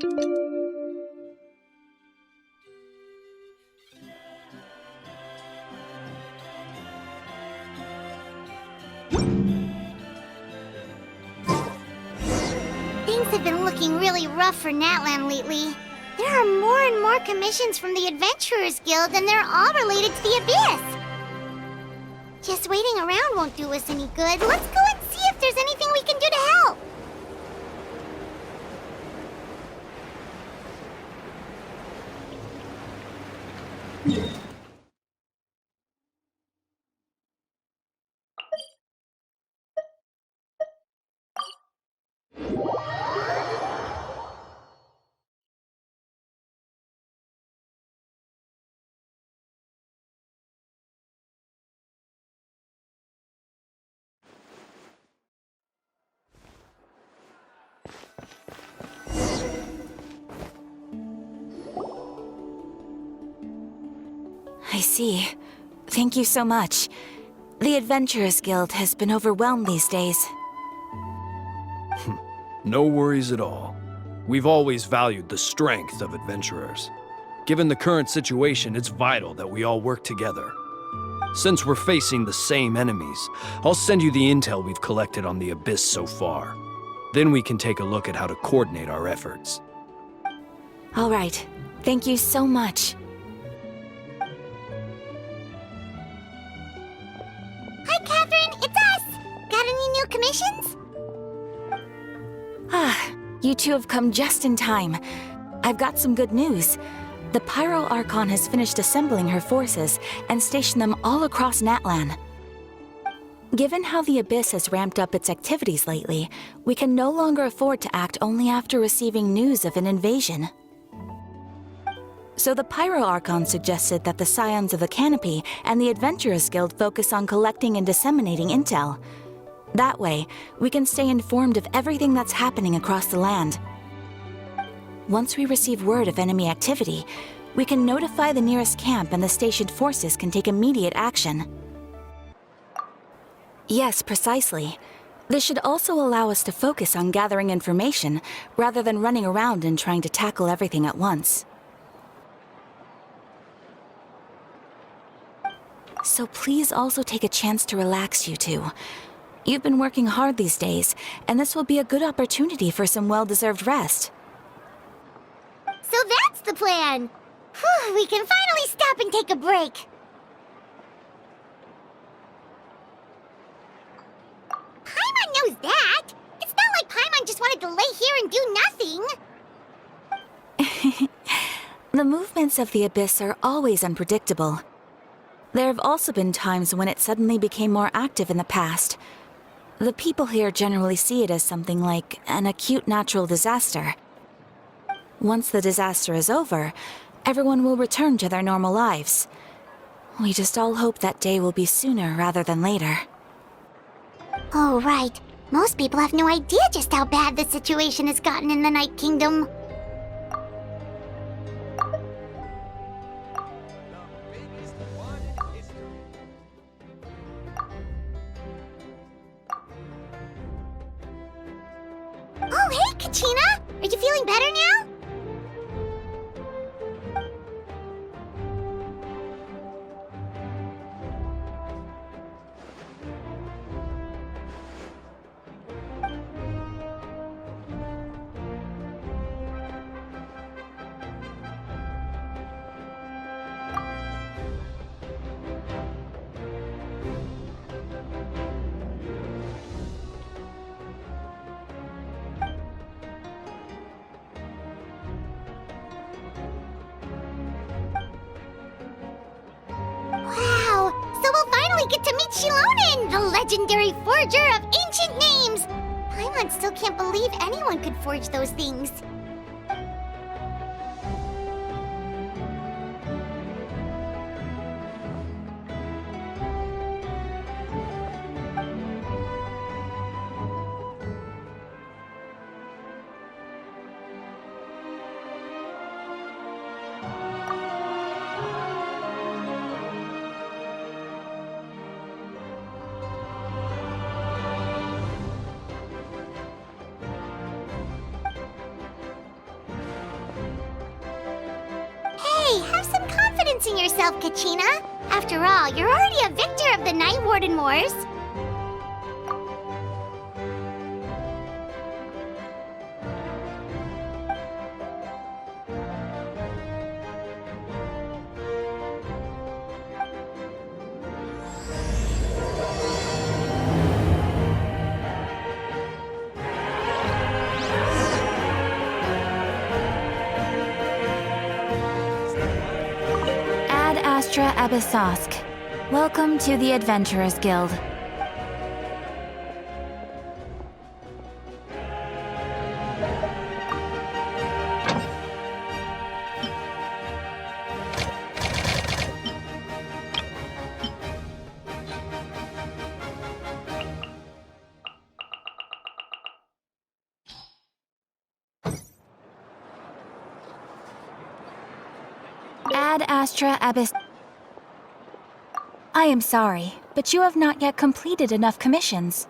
Things have been looking really rough for Natlan lately. There are more and more commissions from the Adventurers Guild, and they're all related to the Abyss. Just waiting around won't do us any good. Let's go and see if there's anything we can do to help. I see. Thank you so much. The Adventurers Guild has been overwhelmed these days. No worries at all. We've always valued the strength of adventurers. Given the current situation, it's vital that we all work together. Since we're facing the same enemies, I'll send you the intel we've collected on the Abyss so far. Then we can take a look at how to coordinate our efforts. All right. Thank you so much. Hi, Catherine. It's us. Got any new commissions? You two have come just in time. I've got some good news. The Pyro Archon has finished assembling her forces and stationed them all across Natlan. Given how the Abyss has ramped up its activities lately, we can no longer afford to act only after receiving news of an invasion. So the Pyro Archon suggested that the Scions of the Canopy and the Adventurers Guild focus on collecting and disseminating intel. That way, we can stay informed of everything that's happening across the land. Once we receive word of enemy activity, we can notify the nearest camp and the stationed forces can take immediate action. Yes, precisely. This should also allow us to focus on gathering information rather than running around and trying to tackle everything at once. So please also take a chance to relax, you two. You've been working hard these days, and this will be a good opportunity for some well-deserved rest. So that's the plan. Whew, we can finally stop and take a break. Paimon knows that. It's not like Paimon just wanted to lay here and do nothing. The movements of the Abyss are always unpredictable. There have also been times when it suddenly became more active in the past. The people here generally see it as something like an acute natural disaster. Once the disaster is over, everyone will return to their normal lives. We just all hope that day will be sooner rather than later. Oh, right. Most people have no idea just how bad the situation has gotten in the Night Kingdom. Oh, hey, Kachina! Are you feeling better now? Wow! So we'll finally get to meet Shilonen, the legendary forger of ancient names! Paimon still can't believe anyone could forge those things. Hey, have some confidence in yourself, Kachina. After all, you're already a victor of the Night Warden Wars. Ad Astra Abyssosk. Welcome to the Adventurers Guild. Ad Astra Abyss. I am sorry, but you have not yet completed enough commissions.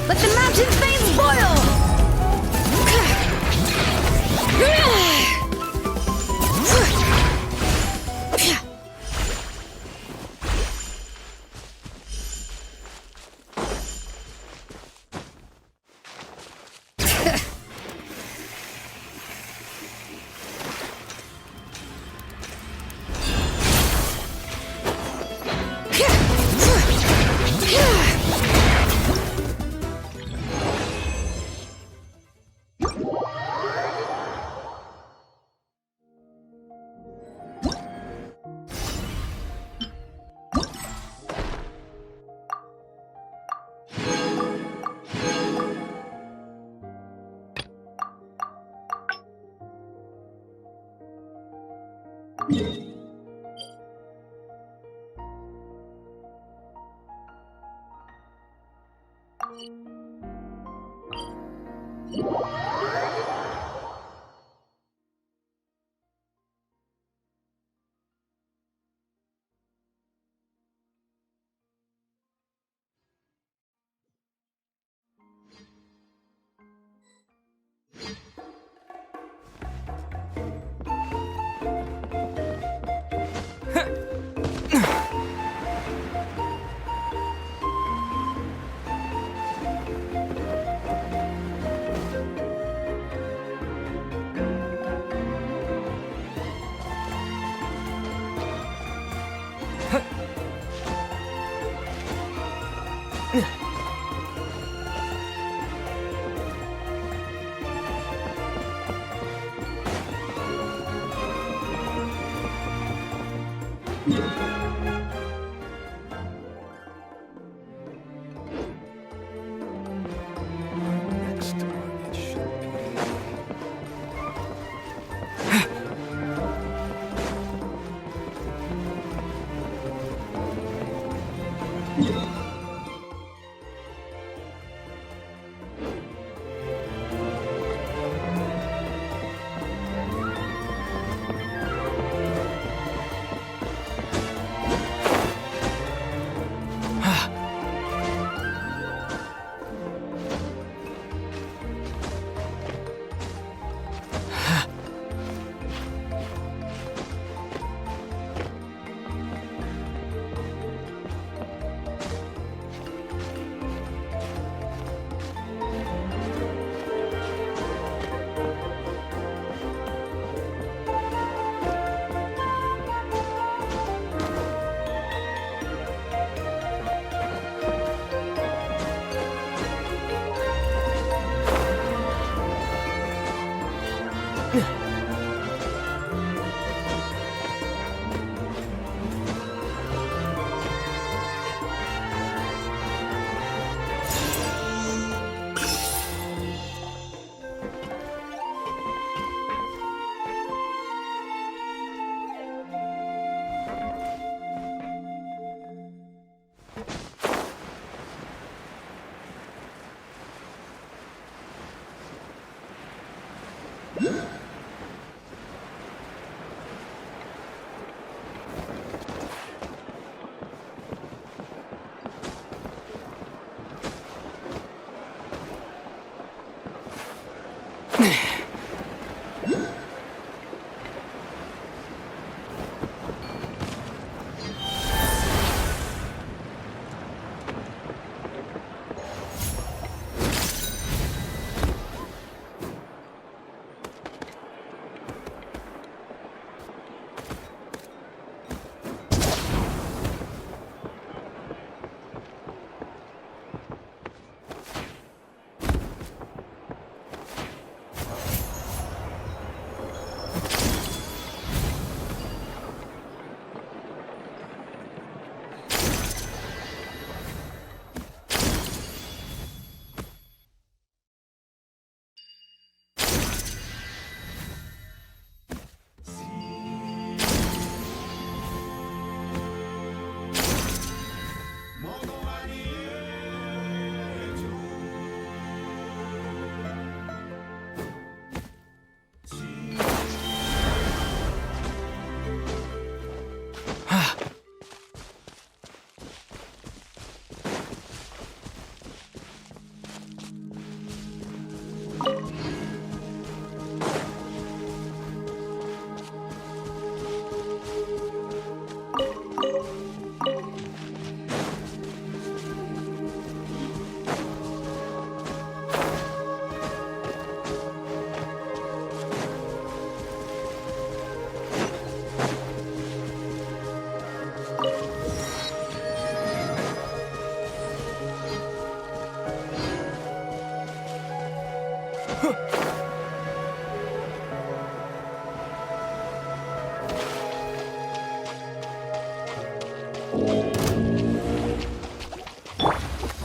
Let the mountain's veins boil! Next target should be...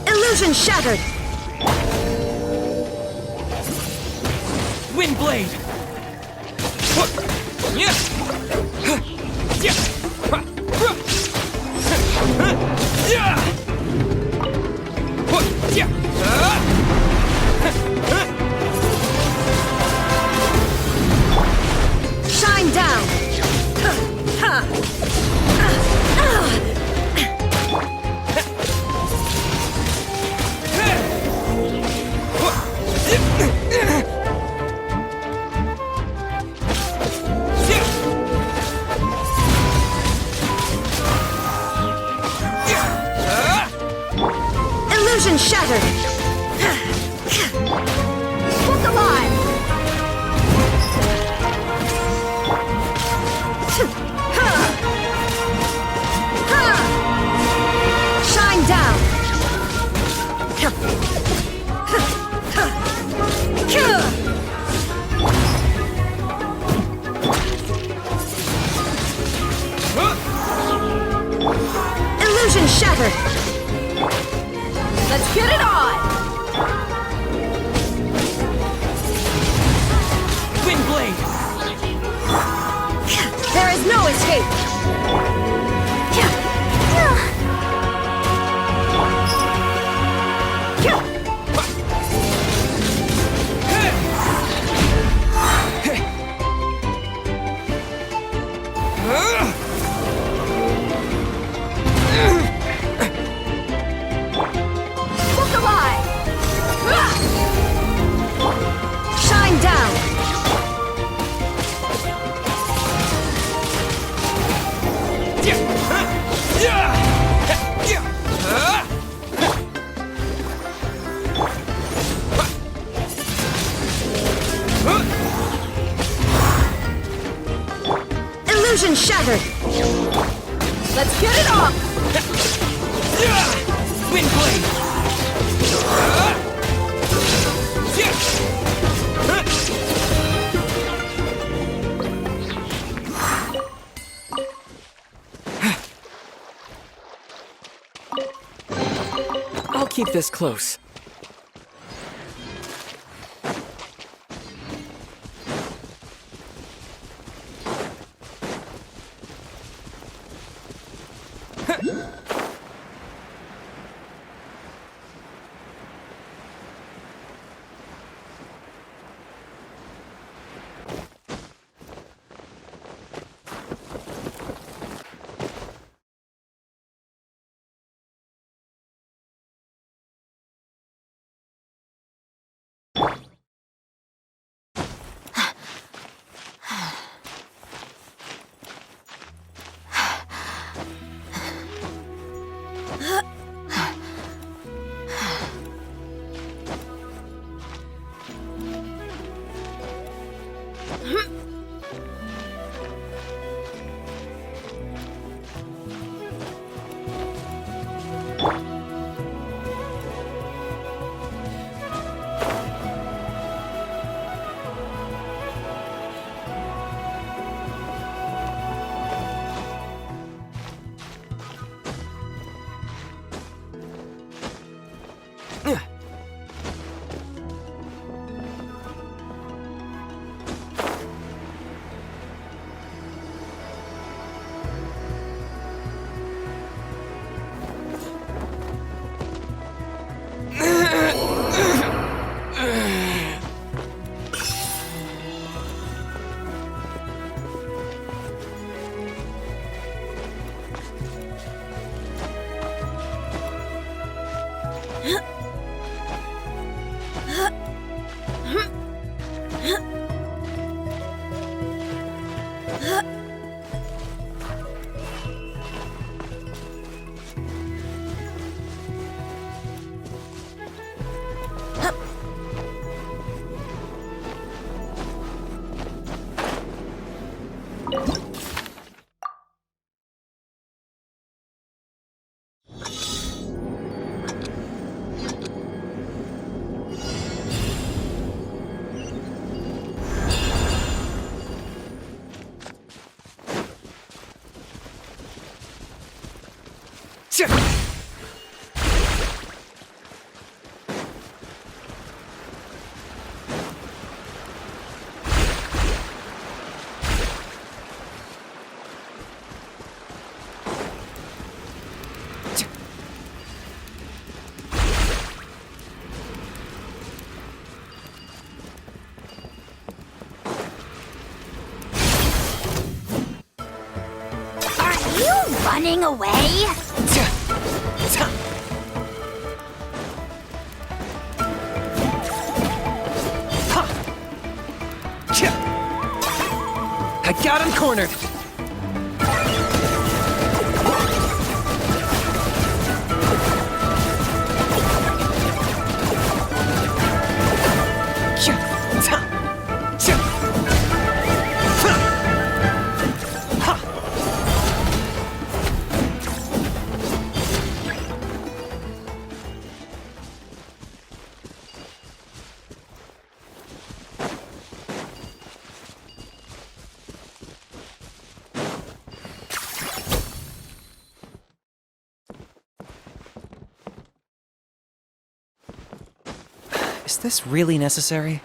Illusion shattered! Wind blade! Shine down! Illusion shattered! Book alive! Shine down! Illusion shattered! Let's get it on! Wind blade! There is no escape! Book alive! Shine down! Illusion shattered! Let's get it off! Wind blade! I'll keep this close. running away? I got him cornered! Is this really necessary?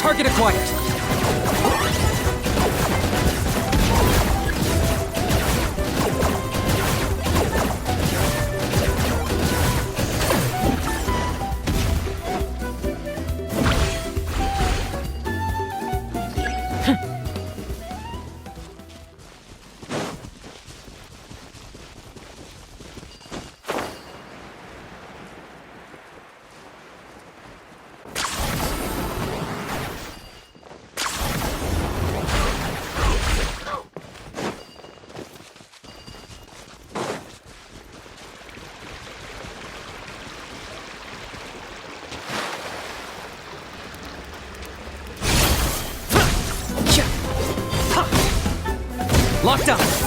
Target acquired! Locked up!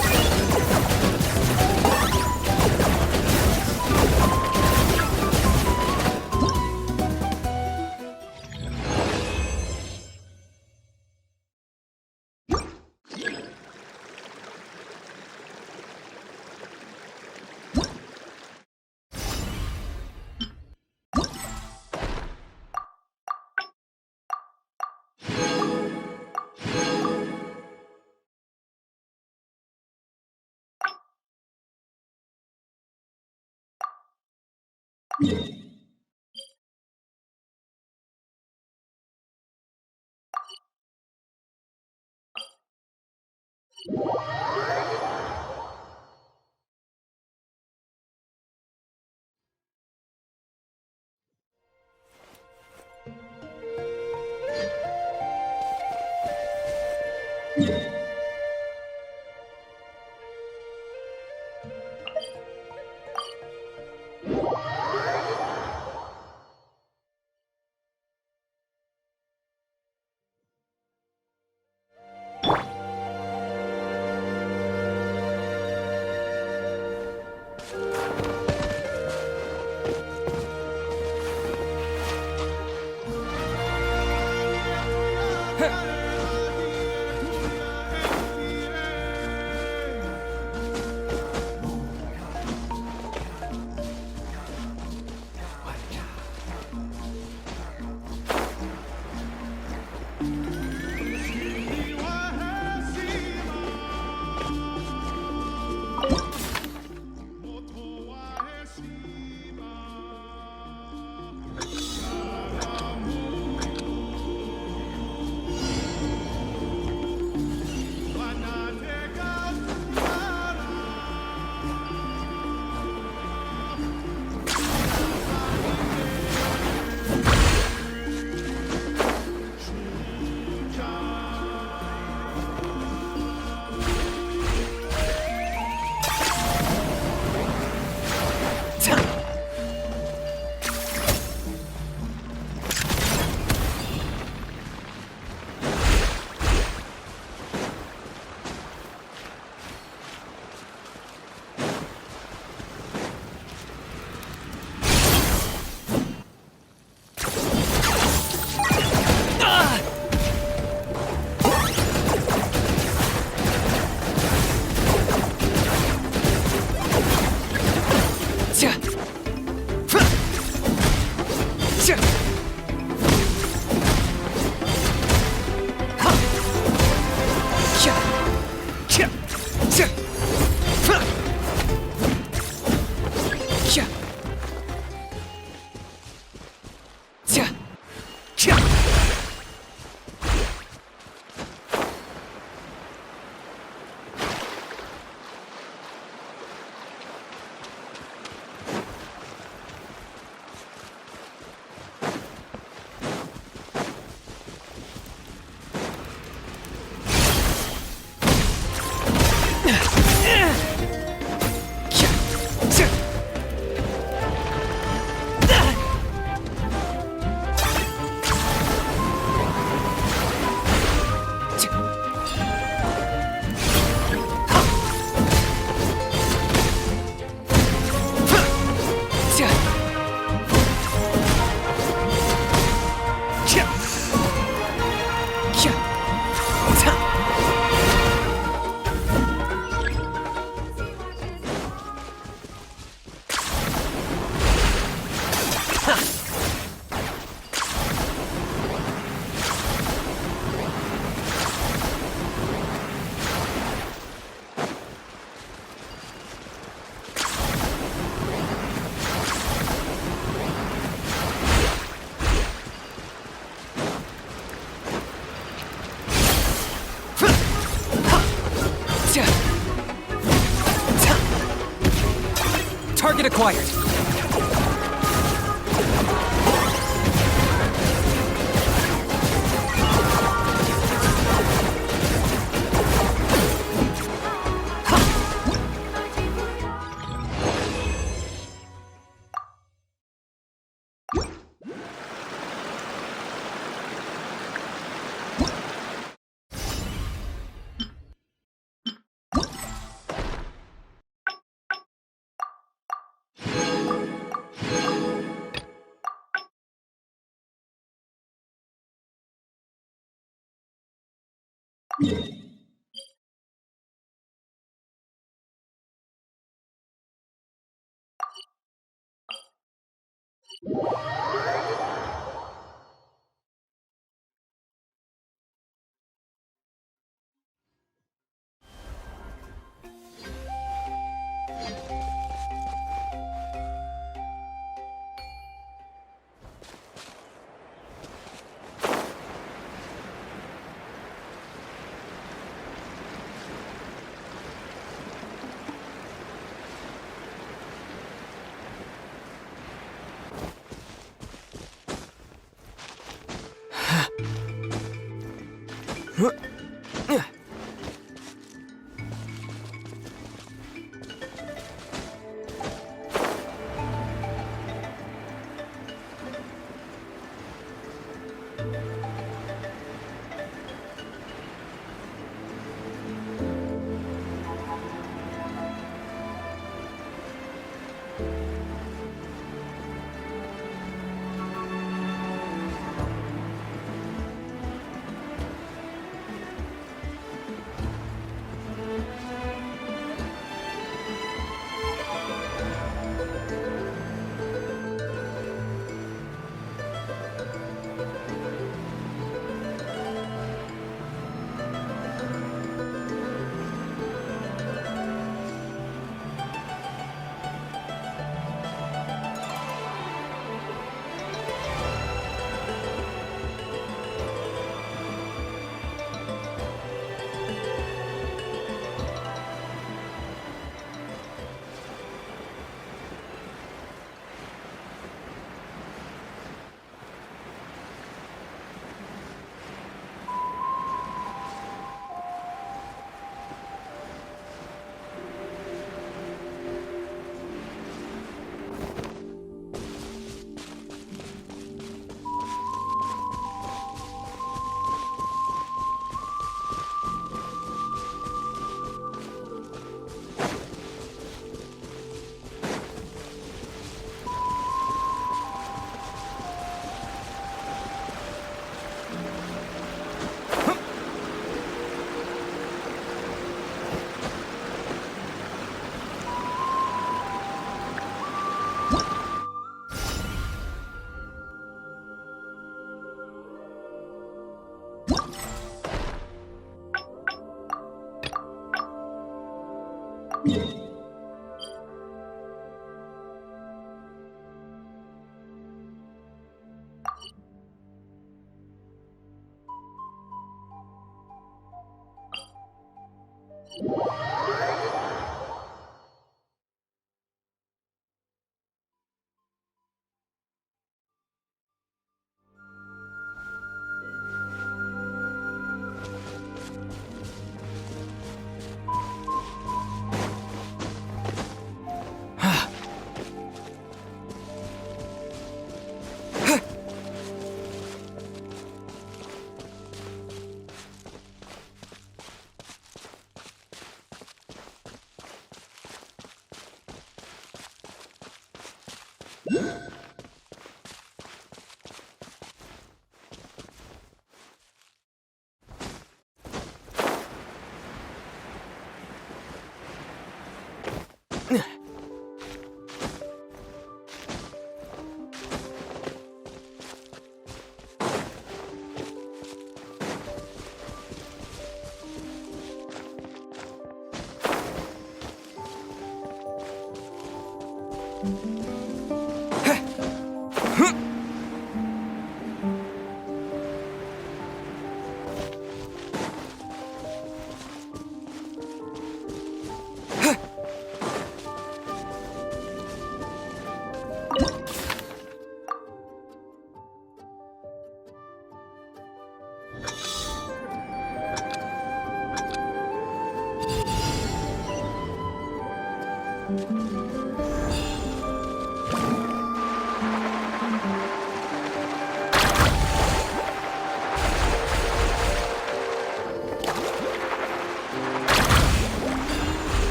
Target acquired.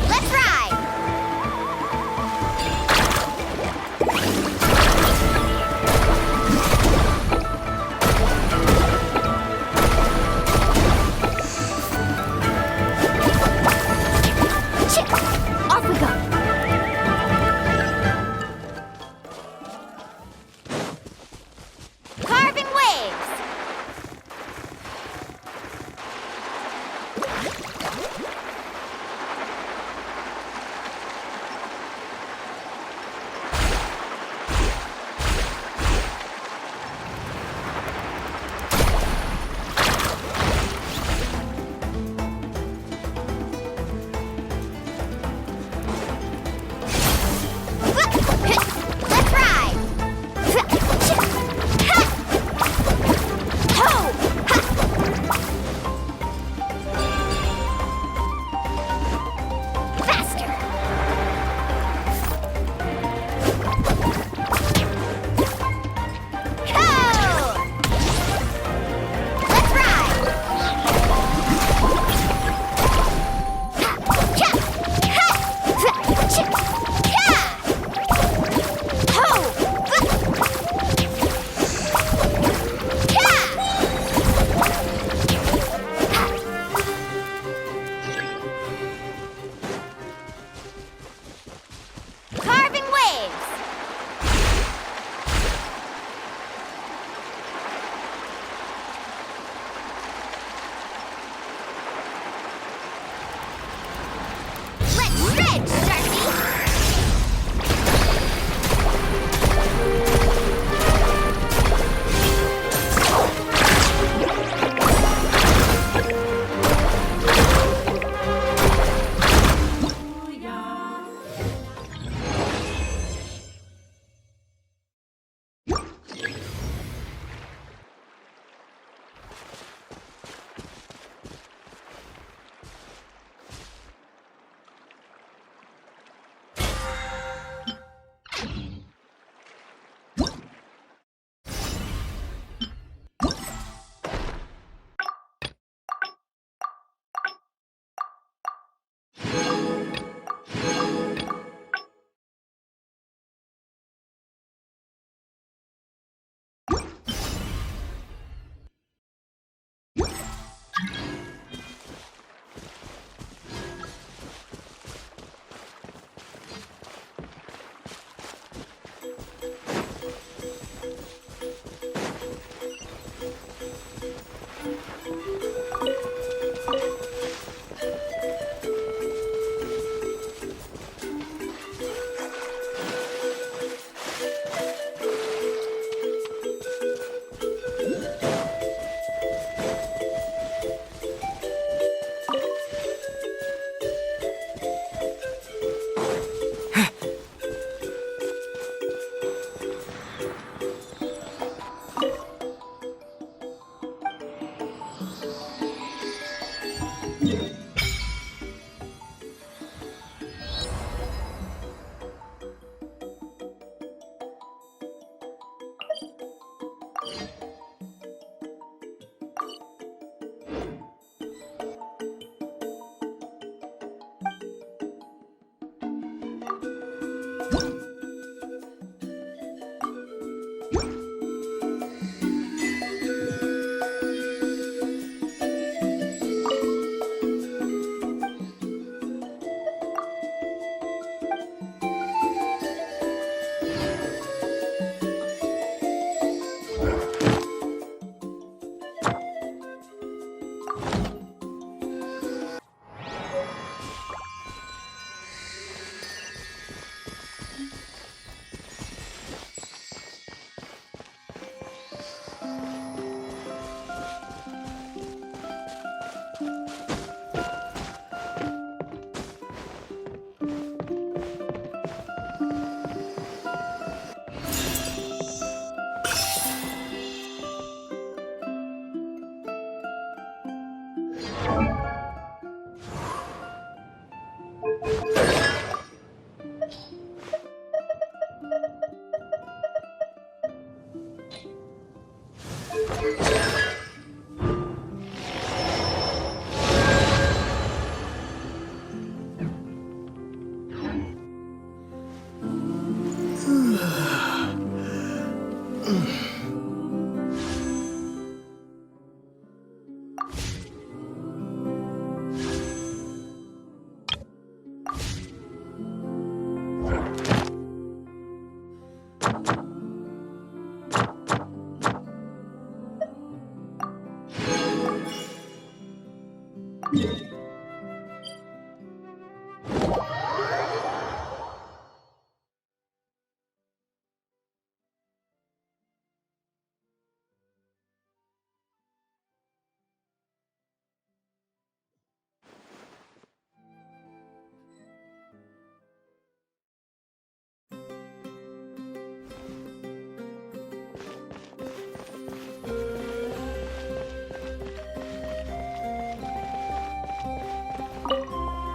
Let's rock!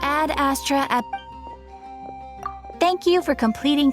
Ad Astra Ep. Thank you for completing.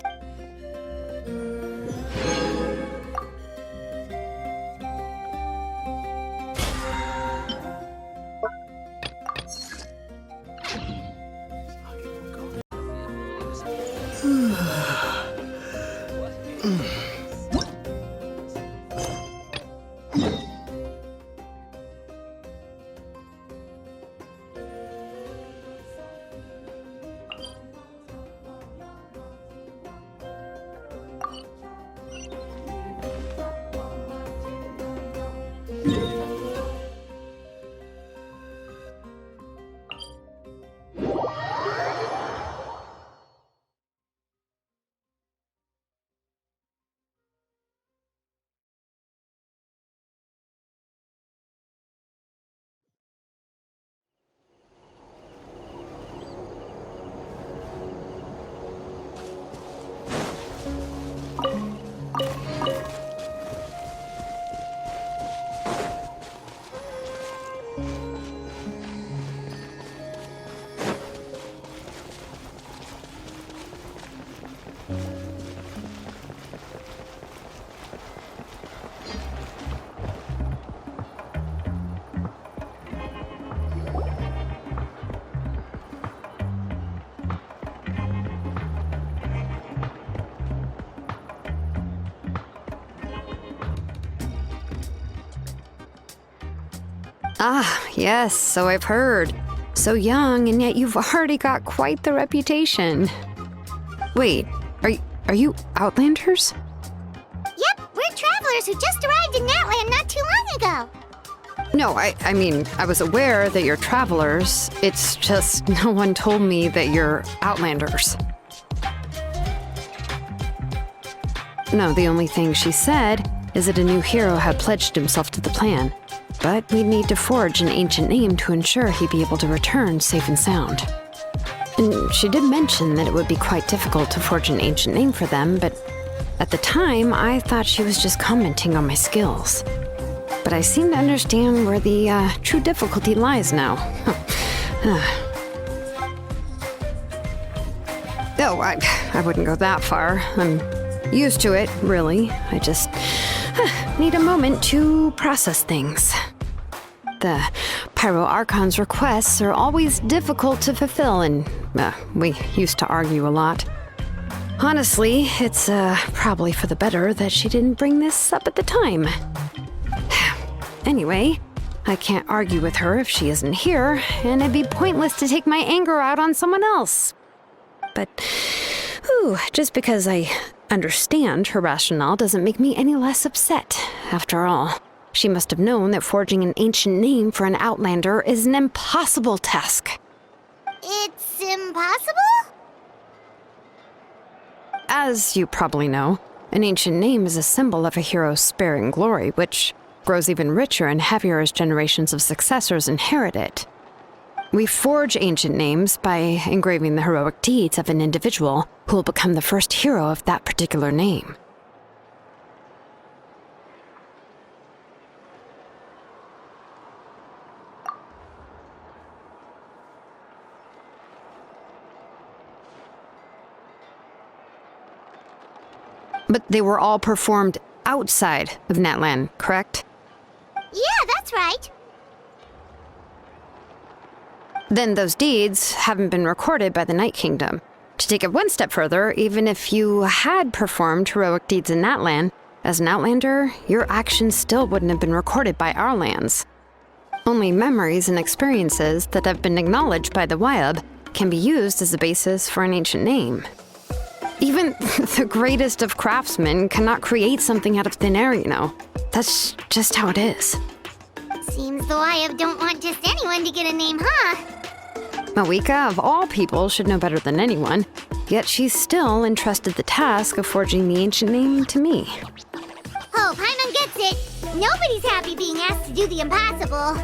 Ah, yes, so I've heard. So young, and yet you've already got quite the reputation. Wait, are you Outlanders? Yep, we're travelers who just arrived in Natland not too long ago. No, I mean, I was aware that you're travelers. It's just no one told me that you're Outlanders. No, the only thing she said is that a new hero had pledged himself to the plan. But we'd need to forge an ancient name to ensure he'd be able to return safe and sound. And she did mention that it would be quite difficult to forge an ancient name for them, but at the time, I thought she was just commenting on my skills. But I seem to understand where the true difficulty lies now. Oh, I wouldn't go that far. I'm used to it, really. I just need a moment to process things. The Pyro Archon's requests are always difficult to fulfill, and we used to argue a lot. Honestly, it's probably for the better that she didn't bring this up at the time. Anyway, I can't argue with her if she isn't here, and it'd be pointless to take my anger out on someone else. But, just because I understand her rationale doesn't make me any less upset. After all, she must have known that forging an ancient name for an Outlander is an impossible task. It's impossible? As you probably know, an ancient name is a symbol of a hero's sparing glory, which grows even richer and heavier as generations of successors inherit it. We forge ancient names by engraving the heroic deeds of an individual who will become the first hero of that particular name. But they were all performed outside of Natlan, correct? Yeah, that's right. Then those deeds haven't been recorded by the Night Kingdom. To take it one step further, even if you had performed heroic deeds in that land, as an Outlander, your actions still wouldn't have been recorded by our lands. Only memories and experiences that have been acknowledged by the Wyab can be used as a basis for an ancient name. Even the greatest of craftsmen cannot create something out of thin air, you know. That's just how it is. Seems the Wyab don't want just anyone to get a name, huh? Mawika, of all people, should know better than anyone, yet she's still entrusted the task of forging the ancient name to me. Oh, Paimon gets it. Nobody's happy being asked to do the impossible.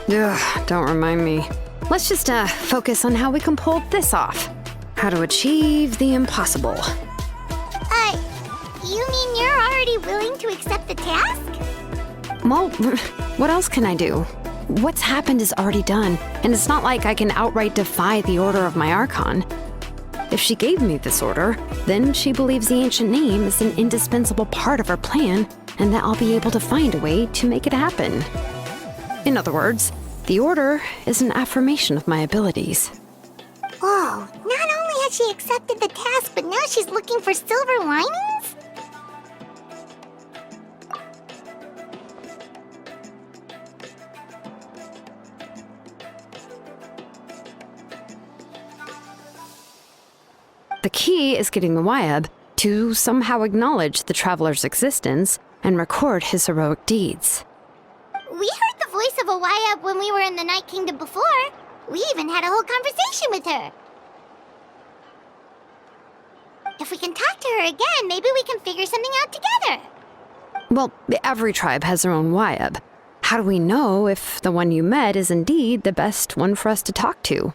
Ugh, don't remind me. Let's just focus on how we can pull this off. How to achieve the impossible. You mean you're already willing to accept the task? Well, what else can I do? What's happened is already done, and it's not like I can outright defy the order of my Archon. If she gave me this order, then she believes the ancient name is an indispensable part of her plan, and that I'll be able to find a way to make it happen. In other words, the order is an affirmation of my abilities. Whoa, not only has she accepted the task, but now she's looking for silver linings? The key is getting the Wyab to somehow acknowledge the traveler's existence and record his heroic deeds. We heard the voice of a Wyab when we were in the Night Kingdom before. We even had a whole conversation with her. If we can talk to her again, maybe we can figure something out together. Well, every tribe has their own Wyab. How do we know if the one you met is indeed the best one for us to talk to?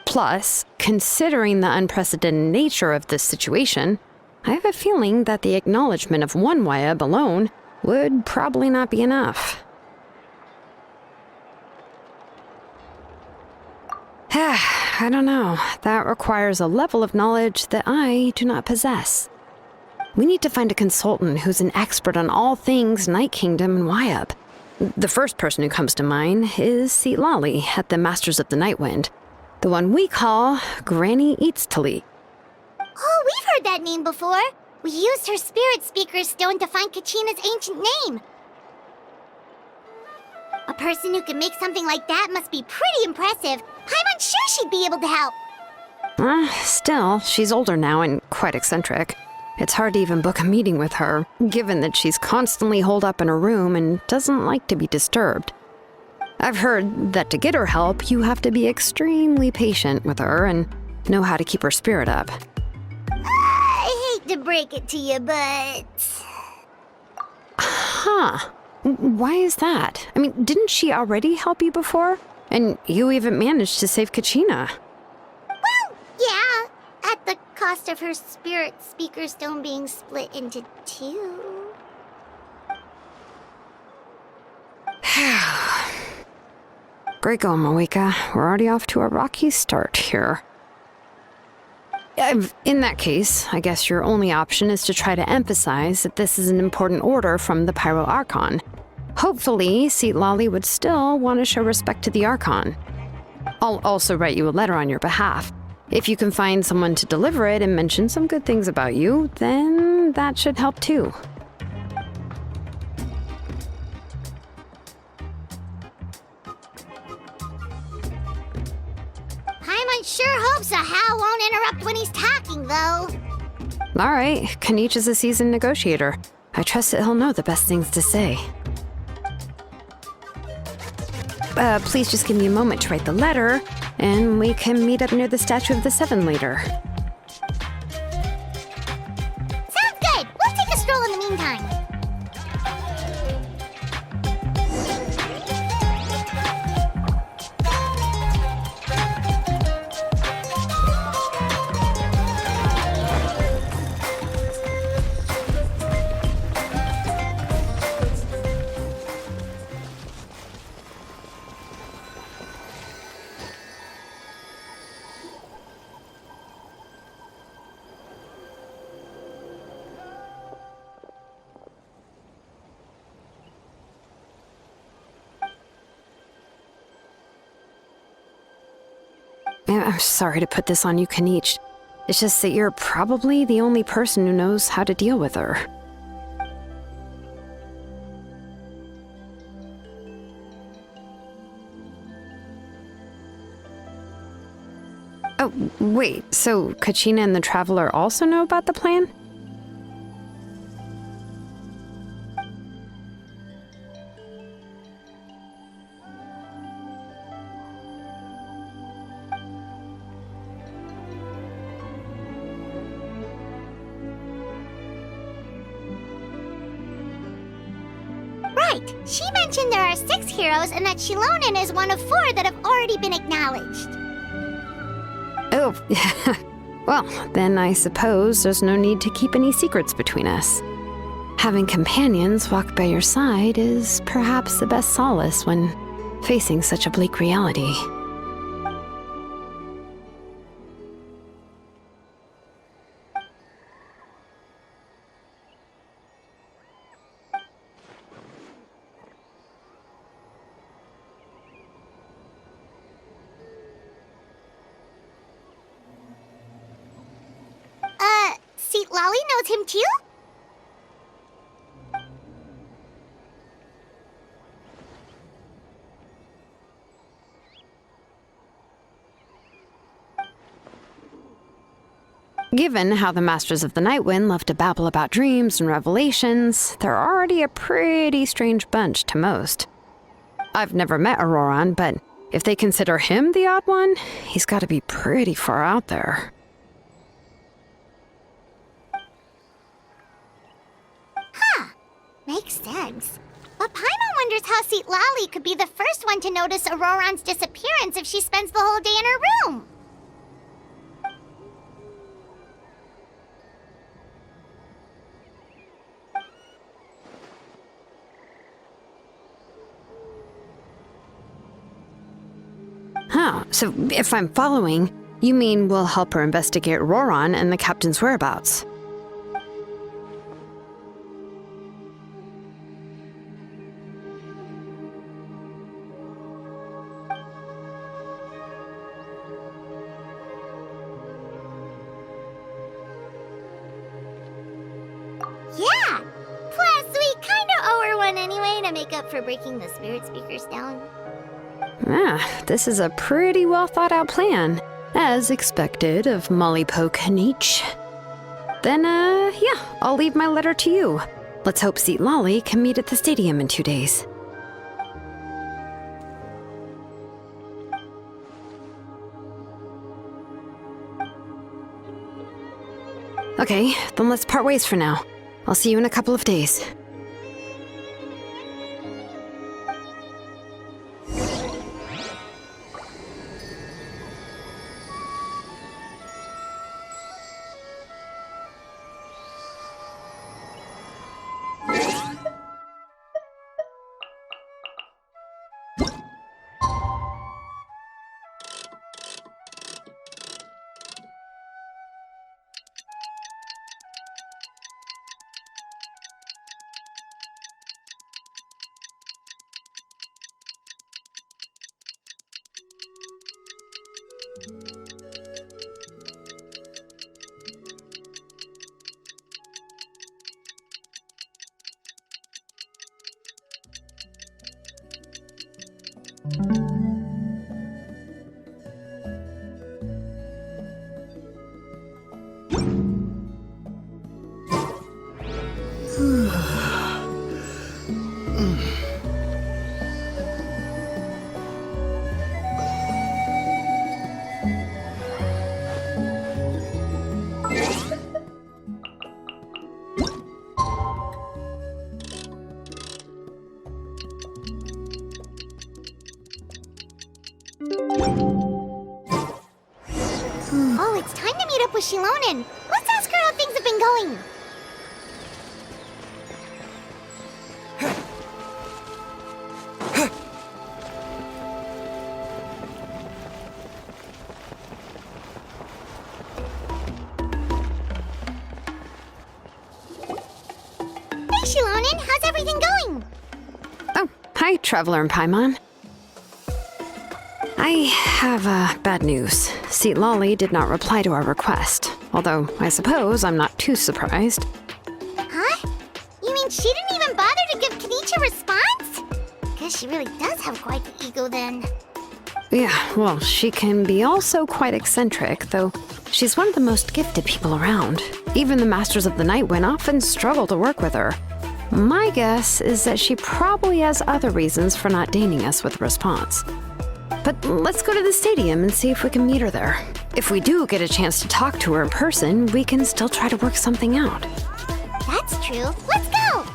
Plus, considering the unprecedented nature of this situation, I have a feeling that the acknowledgement of one Wyab alone would probably not be enough. I don't know. That requires a level of knowledge that I do not possess. We need to find a consultant who's an expert on all things Night Kingdom and Wyab. The first person who comes to mind is Lali at the Masters of the Night Wind, the one we call Granny Eatstali. Oh, we've heard that name before. We used her Spirit Speaker Stone to find Kachina's ancient name. A person who can make something like that must be pretty impressive. I'm sure she'd be able to help. Still, she's older now and quite eccentric. It's hard to even book a meeting with her, given that she's constantly holed up in her room and doesn't like to be disturbed. I've heard that to get her help, you have to be extremely patient with her and know how to keep her spirit up. I hate to break it to you, but... Huh. Why is that? I mean, didn't she already help you before? And you even managed to save Kachina. Well, yeah. At the cost of her Spirit Speaker Stone being split into two. Great going, Mawika. We're already off to a rocky start here. In that case, I guess your only option is to try to emphasize that this is an important order from the Pyro Archon. Hopefully, Lali would still want to show respect to the Archon. I'll also write you a letter on your behalf. If you can find someone to deliver it and mention some good things about you, then that should help too. Paimon sure hopes a Hal won't interrupt when he's talking, though. All right, Kanich is a seasoned negotiator. I trust that he'll know the best things to say. Please just give me a moment to write the letter, and we can meet up near the Statue of the Seven later. Sounds good. We'll take a stroll in the meantime. I'm sorry to put this on you, Kanich. It's just that you're probably the only person who knows how to deal with her. Oh, wait, so Kachina and the Traveler also know about the plan? Right. She mentioned there are 6 heroes and that Shilonen is one of 4 that have already been acknowledged. Oh, well, then I suppose there's no need to keep any secrets between us. Having companions walk by your side is perhaps the best solace when facing such a bleak reality. Seat Lolly knows him too? Given how the Masters of the Night Wind love to babble about dreams and revelations, they're already a pretty strange bunch to most. I've never met Auroran, but if they consider him the odd one, he's got to be pretty far out there. Makes sense. But Paimon wonders how Seat Lolly could be the first one to notice Auroran's disappearance if she spends the whole day in her room. Huh, so if I'm following, you mean we'll help her investigate Auroran and the captain's whereabouts? Yeah! Plus, we kinda owe her one anyway to make up for breaking the spirit speakers down. Ah, this is a pretty well thought out plan, as expected of Molly Poke Kanich. Then, yeah, I'll leave my letter to you. Let's hope Seat Lolly can meet at the stadium in 2 days. Okay, then let's part ways for now. I'll see you in a couple of days. Oh, it's time to meet up with Shilonen. Let's ask her how things have been going. Hey, Shilonen, how's everything going? Oh, hi, Traveler and Paimon. I have bad news. Seat Lolly did not reply to our request, although I suppose I'm not too surprised. Huh? You mean she didn't even bother to give Kenichi a response? Guess she really does have quite the ego then. Yeah, well, she can be also quite eccentric, though she's one of the most gifted people around. Even the Masters of the Night Wind often struggle to work with her. My guess is that she probably has other reasons for not deigning us with a response. But let's go to the stadium and see if we can meet her there. If we do get a chance to talk to her in person, we can still try to work something out. That's true. Let's go!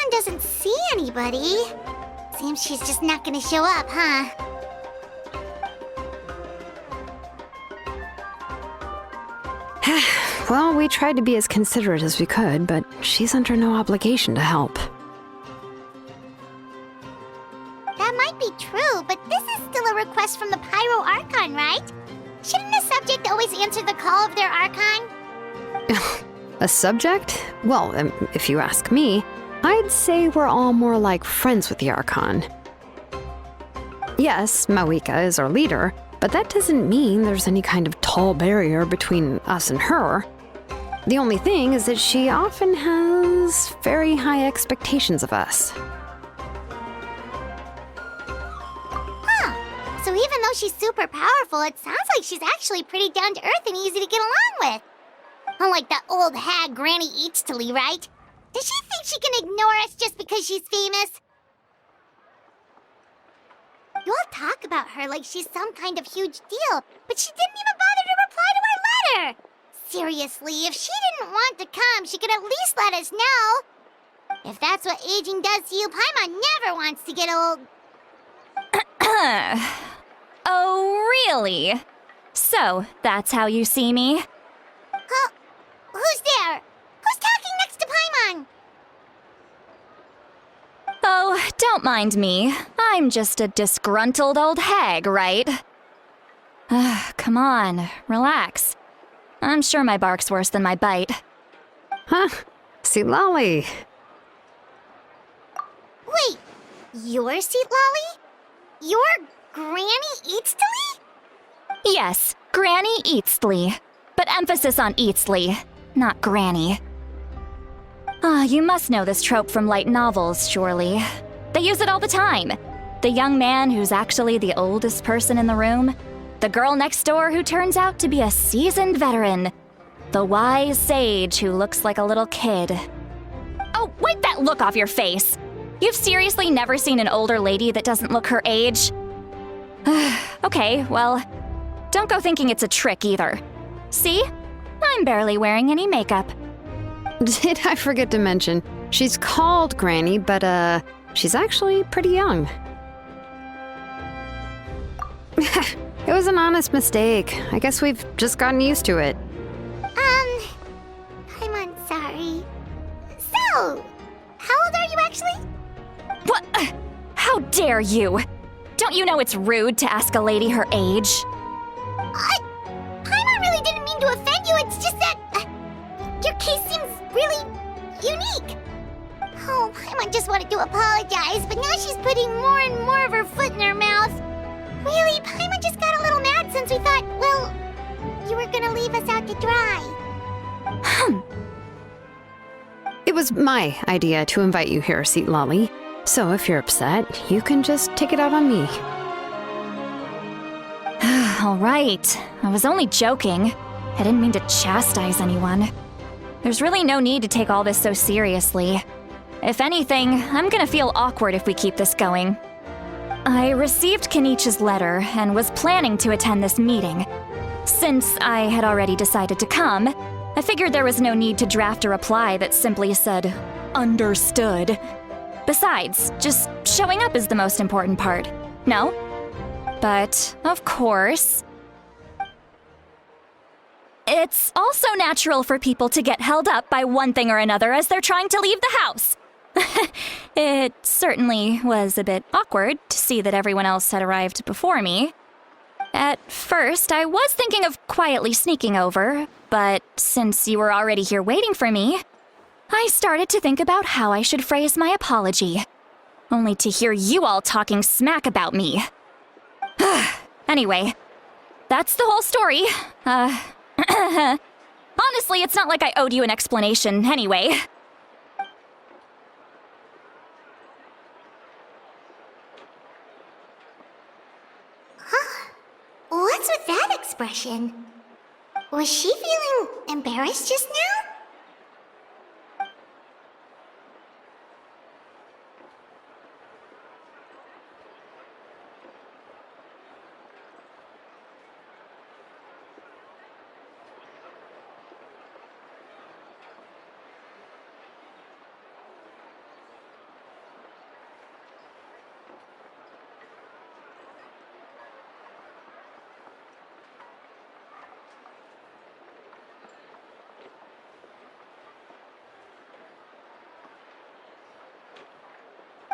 Doesn't see anybody. Seems she's just not gonna show up, huh? Well, we tried to be as considerate as we could, but she's under no obligation to help. That might be true, but this is still a request from the Pyro Archon, right? Shouldn't the subject always answer the call of their Archon? A subject? Well, if you ask me, I'd say we're all more like friends with the Archon. Yes, Mawika is our leader, but that doesn't mean there's any kind of tall barrier between us and her. The only thing is that she often has very high expectations of us. Huh. So even though she's super powerful, it sounds like she's actually pretty down to earth and easy to get along with. Unlike that old hag Granny Eatstily, right? Does she think she can ignore us just because she's famous? You all talk about her like she's some kind of huge deal, but she didn't even bother to reply to our letter! Seriously, if she didn't want to come, she could at least let us know. If that's what aging does to you, Paimon never wants to get old. Oh, really? So, that's how you see me? Huh? Who's there? Who's talking next to Paimon? Oh, don't mind me. I'm just a disgruntled old hag, right? Come on, relax. I'm sure my bark's worse than my bite. Huh? Seat Lolly. Wait, you're Seat Lolly? You're Granny Eatstily? Yes, Granny Eatstly. But emphasis on Eatstly, not Granny. You must know this trope from light novels, surely. They use it all the time. The young man who's actually the oldest person in the room. The girl next door who turns out to be a seasoned veteran. The wise sage who looks like a little kid. Oh, wipe that look off your face! You've seriously never seen an older lady that doesn't look her age? Okay, well, don't go thinking it's a trick either. See? I'm barely wearing any makeup. Did I forget to mention, she's called Granny, but she's actually pretty young. It was an honest mistake. I guess we've just gotten used to it. I'm sorry. So, how old are you actually? What? How dare you? Don't you know it's rude to ask a lady her age? Paimon really didn't mean to offend you, it's just that your case seems really unique. Oh, Paimon just wanted to apologize, but now she's putting more and more of her foot in her mouth. Really, Paimon just got a little mad since we thought, well, you were gonna leave us out to dry. It was my idea to invite you here, Seat Lolly. So if you're upset, you can just take it out on me. All right, I was only joking. I didn't mean to chastise anyone. There's really no need to take all this so seriously. If anything, I'm gonna feel awkward if we keep this going. I received Kenichi's letter and was planning to attend this meeting. Since I had already decided to come, I figured there was no need to draft a reply that simply said, "Understood." Besides, just showing up is the most important part, no? But, of course, it's also natural for people to get held up by one thing or another as they're trying to leave the house. It certainly was a bit awkward to see that everyone else had arrived before me. At first, I was thinking of quietly sneaking over, but since you were already here waiting for me, I started to think about how I should phrase my apology, only to hear you all talking smack about me. Anyway, that's the whole story. Honestly, it's not like I owed you an explanation anyway. What's with that expression? Was she feeling embarrassed just now?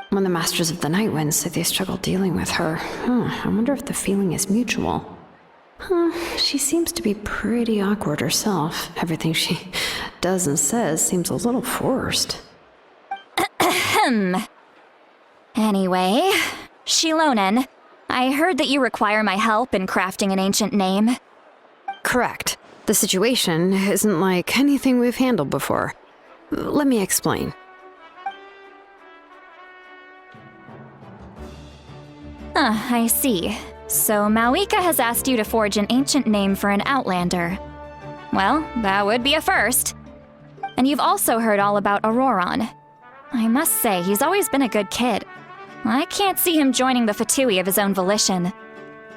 When the Masters of the Night Wind say they struggle dealing with her, I wonder if the feeling is mutual. She seems to be pretty awkward herself. Everything she does and says seems a little forced. Anyway, Shilonen, I heard that you require my help in crafting an ancient name. Correct. The situation isn't like anything we've handled before. Let me explain. I see. So Mauika has asked you to forge an ancient name for an Outlander. Well, that would be a first. And you've also heard all about Auroron. I must say, he's always been a good kid. I can't see him joining the Fatui of his own volition.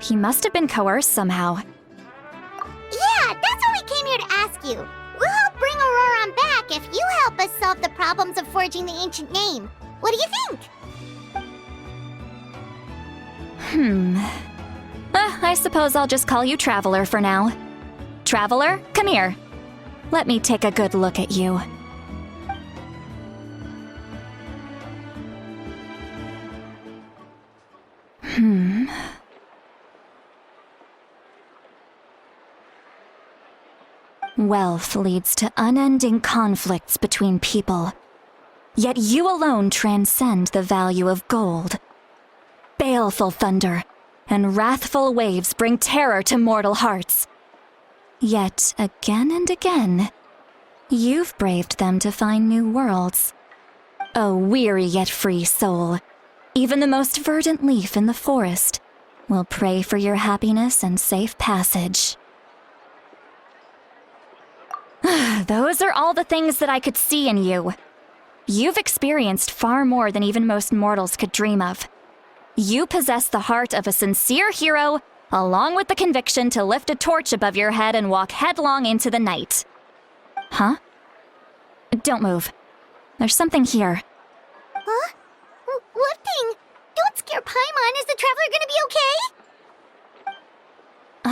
He must have been coerced somehow. Yeah, that's what we came here to ask you. We'll help bring Auroron back if you help us solve the problems of forging the ancient name. What do you think? I suppose I'll just call you Traveler for now. Traveler, come here. Let me take a good look at you. Wealth leads to unending conflicts between people. Yet you alone transcend the value of gold. Baleful thunder and wrathful waves bring terror to mortal hearts. Yet again and again, you've braved them to find new worlds. O weary yet free soul, even the most verdant leaf in the forest will pray for your happiness and safe passage. Those are all the things that I could see in you. You've experienced far more than even most mortals could dream of. You possess the heart of a sincere hero, along with the conviction to lift a torch above your head and walk headlong into the night. Huh? Don't move. There's something here. Huh? What thing? Don't scare Paimon. Is the Traveler gonna be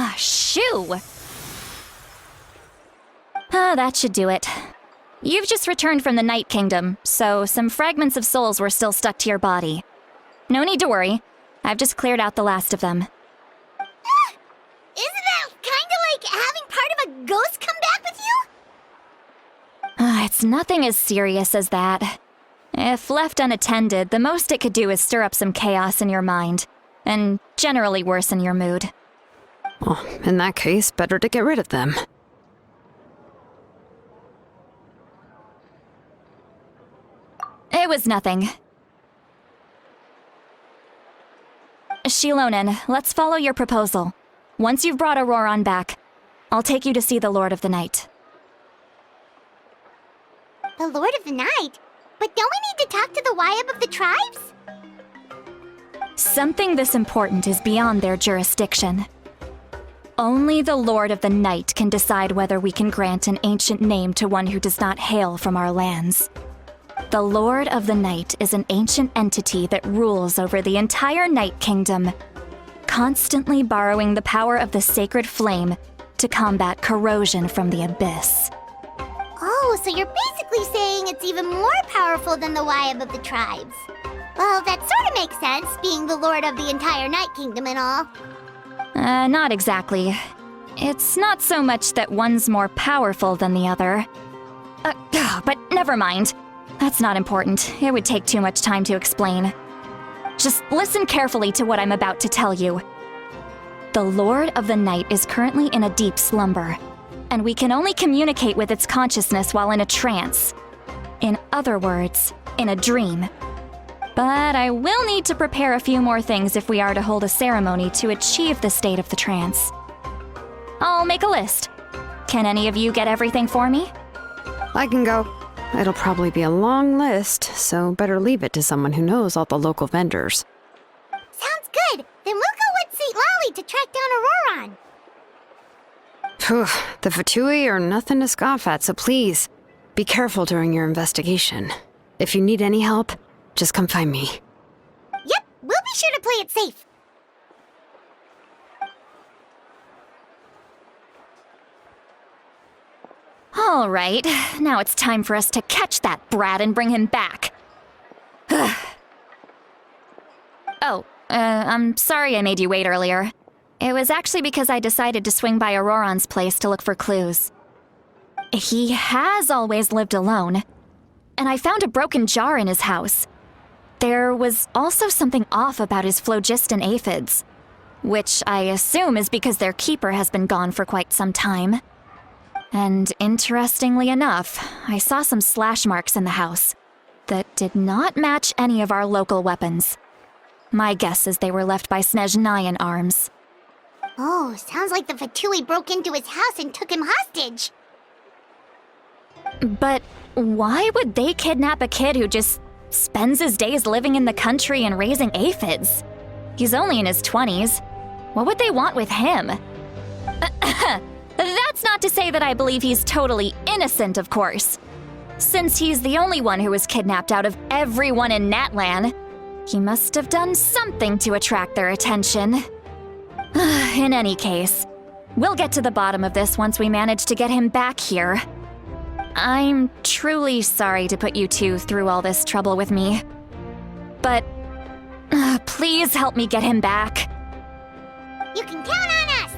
okay? Shoo! That should do it. You've just returned from the Night Kingdom, so some fragments of souls were still stuck to your body. No need to worry. I've just cleared out the last of them. Isn't that kinda like having part of a ghost come back with you? It's nothing as serious as that. If left unattended, the most it could do is stir up some chaos in your mind, and generally worsen your mood. Well, in that case, better to get rid of them. It was nothing. Shilonen, let's follow your proposal. Once you've brought Auroron back, I'll take you to see the Lord of the Night. The Lord of the Night? But don't we need to talk to the Wyab of the tribes? Something this important is beyond their jurisdiction. Only the Lord of the Night can decide whether we can grant an ancient name to one who does not hail from our lands. The Lord of the Night is an ancient entity that rules over the entire Night Kingdom, constantly borrowing the power of the sacred flame to combat corrosion from the abyss. Oh, so you're basically saying it's even more powerful than the Wyab of the tribes. Well, that sort of makes sense, being the lord of the entire Night Kingdom and all. Not exactly. It's not so much that one's more powerful than the other. But never mind. That's not important. It would take too much time to explain. Just listen carefully to what I'm about to tell you. The Lord of the Night is currently in a deep slumber, and we can only communicate with its consciousness while in a trance. In other words, in a dream. But I will need to prepare a few more things if we are to hold a ceremony to achieve the state of the trance. I'll make a list. Can any of you get everything for me? I can go. It'll probably be a long list, so better leave it to someone who knows all the local vendors. Sounds good. Then we'll go with St. Lolly to track down Auroron. Phew, the Fatui are nothing to scoff at, so please, be careful during your investigation. If you need any help, just come find me. Yep, we'll be sure to play it safe. All right, now it's time for us to catch that brat and bring him back. I'm sorry I made you wait earlier. It was actually because I decided to swing by Auroron's place to look for clues. He has always lived alone, and I found a broken jar in his house. There was also something off about his phlogiston aphids, which I assume is because their keeper has been gone for quite some time. And interestingly enough, I saw some slash marks in the house that did not match any of our local weapons. My guess is they were left by Snezhnayan arms. Oh, sounds like the Fatui broke into his house and took him hostage. But why would they kidnap a kid who just spends his days living in the country and raising aphids? He's only in his 20s. What would they want with him? That's not to say that I believe he's totally innocent, of course. Since he's the only one who was kidnapped out of everyone in Natlan, he must have done something to attract their attention. In any case, we'll get to the bottom of this once we manage to get him back here. I'm truly sorry to put you two through all this trouble with me. But please help me get him back. You can count on us!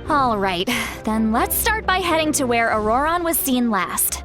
All right, then let's start by heading to where Auroron was seen last.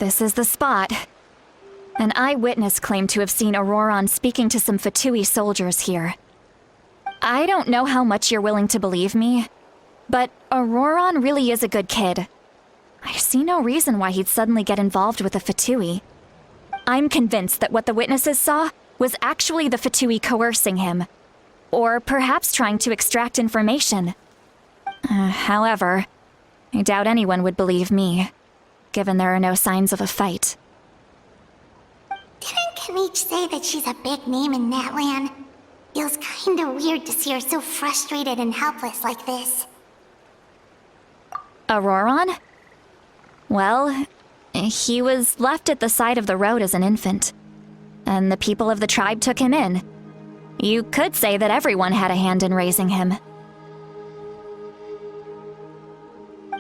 This is the spot. An eyewitness claimed to have seen Auroron speaking to some Fatui soldiers here. I don't know how much you're willing to believe me, but Auroron really is a good kid. I see no reason why he'd suddenly get involved with a Fatui. I'm convinced that what the witnesses saw was actually the Fatui coercing him, or perhaps trying to extract information. However, I doubt anyone would believe me, given there are no signs of a fight. Didn't Kanich say that she's a big name in Natlan? Feels kinda weird to see her so frustrated and helpless like this. Auroron? Well, he was left at the side of the road as an infant, and the people of the tribe took him in. You could say that everyone had a hand in raising him.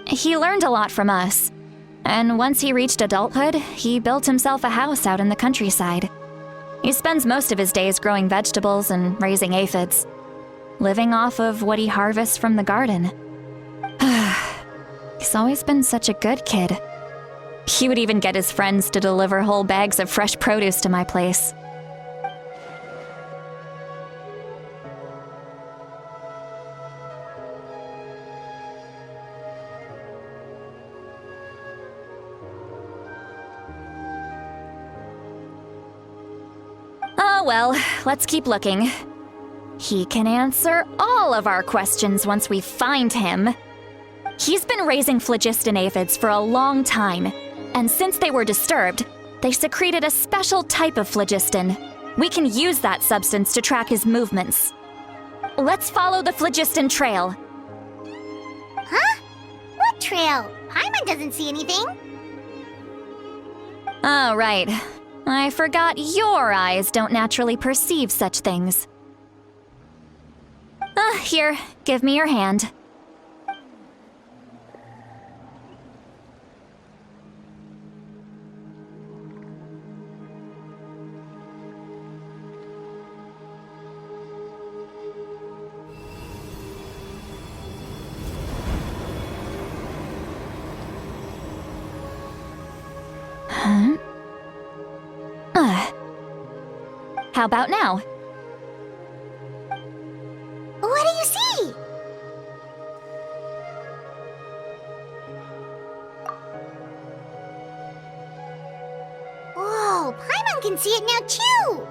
He learned a lot from us, and once he reached adulthood, he built himself a house out in the countryside. He spends most of his days growing vegetables and raising aphids, living off of what he harvests from the garden. He's always been such a good kid. He would even get his friends to deliver whole bags of fresh produce to my place. Oh well, let's keep looking. He can answer all of our questions once we find him. He's been raising phlogiston aphids for a long time, and since they were disturbed, they secreted a special type of phlogiston. We can use that substance to track his movements. Let's follow the phlogiston trail. Huh? What trail? Paimon doesn't see anything. Oh, right. I forgot your eyes don't naturally perceive such things. Here, give me your hand. Huh? How about now? What do you see? Whoa, Paimon can see it now too!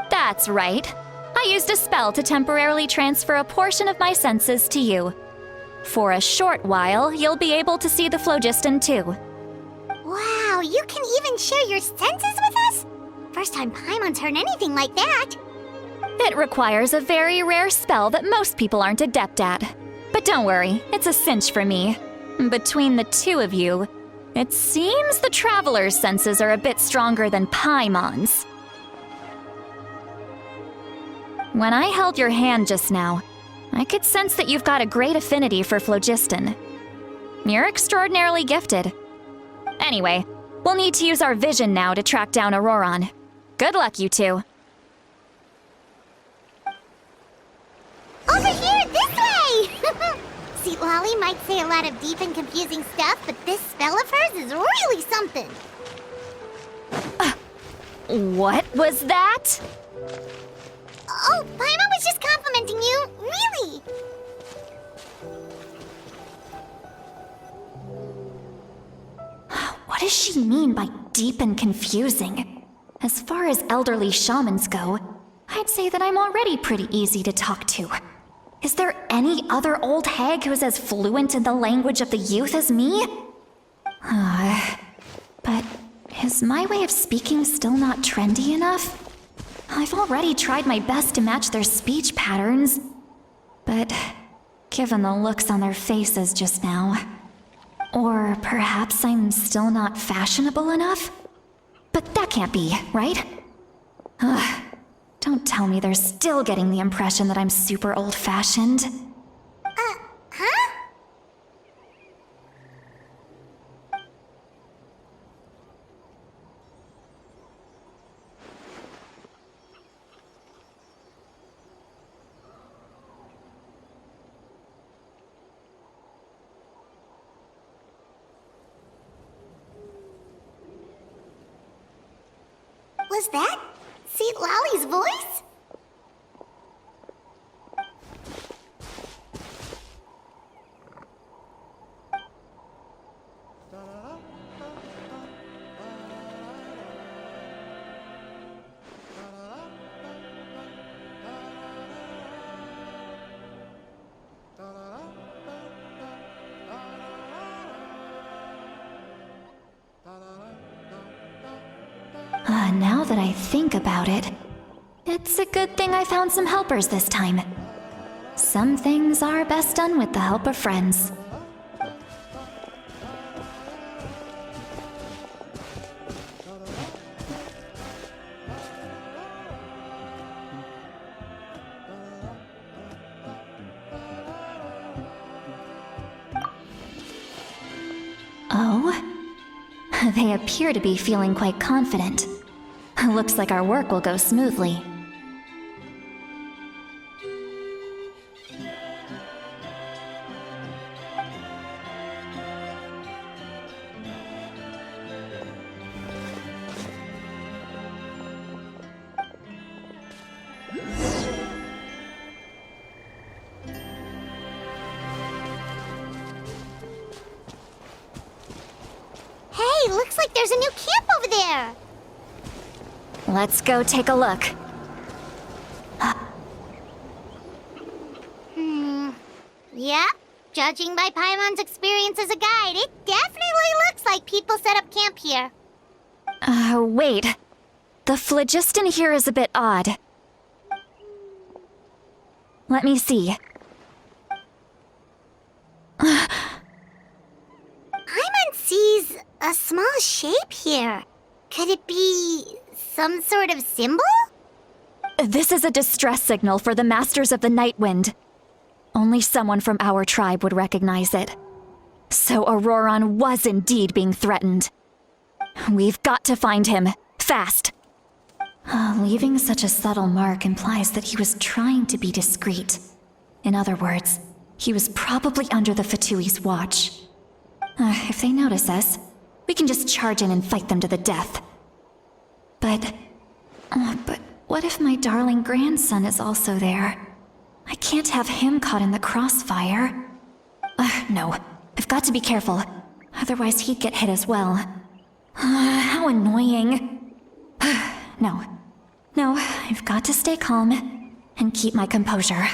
That's right. I used a spell to temporarily transfer a portion of my senses to you. For a short while, you'll be able to see the phlogiston too. Wow, you can even share your senses with us? First time Paimon's heard anything like that. It requires a very rare spell that most people aren't adept at. But don't worry, it's a cinch for me. Between the two of you, it seems the Traveler's senses are a bit stronger than Paimon's. When I held your hand just now, I could sense that you've got a great affinity for phlogiston. You're extraordinarily gifted. Anyway, we'll need to use our vision now to track down Auroron. Good luck, you two. Over here, this way! See, Lolly might say a lot of deep and confusing stuff, but this spell of hers is really something. What was that? Oh, Paimon was just complimenting you, really. What does she mean by deep and confusing? As far as elderly shamans go, I'd say that I'm already pretty easy to talk to. Is there any other old hag who's as fluent in the language of the youth as me? But is my way of speaking still not trendy enough? I've already tried my best to match their speech patterns. But given the looks on their faces just now, or perhaps I'm still not fashionable enough? But that can't be, right? Don't tell me they're still getting the impression that I'm super old-fashioned. Huh? Was that Seat Lolly's voice? Now that I think about it, it's a good thing I found some helpers this time. Some things are best done with the help of friends. Oh? They appear to be feeling quite confident. Looks like our work will go smoothly. Hey, looks like there's a new camp over there. Let's go take a look. Judging by Paimon's experience as a guide, it definitely looks like people set up camp here. Wait. The phlogiston here is a bit odd. Let me see. Paimon sees a small shape here. Could it be some sort of symbol? This is a distress signal for the Masters of the Night Wind. Only someone from our tribe would recognize it. So Auroron was indeed being threatened. We've got to find him, fast. Leaving such a subtle mark implies that he was trying to be discreet. In other words, he was probably under the Fatui's watch. If they notice us, we can just charge in and fight them to the death. But what if my darling grandson is also there? I can't have him caught in the crossfire. No, I've got to be careful. Otherwise he'd get hit as well. How annoying. No, I've got to stay calm and keep my composure.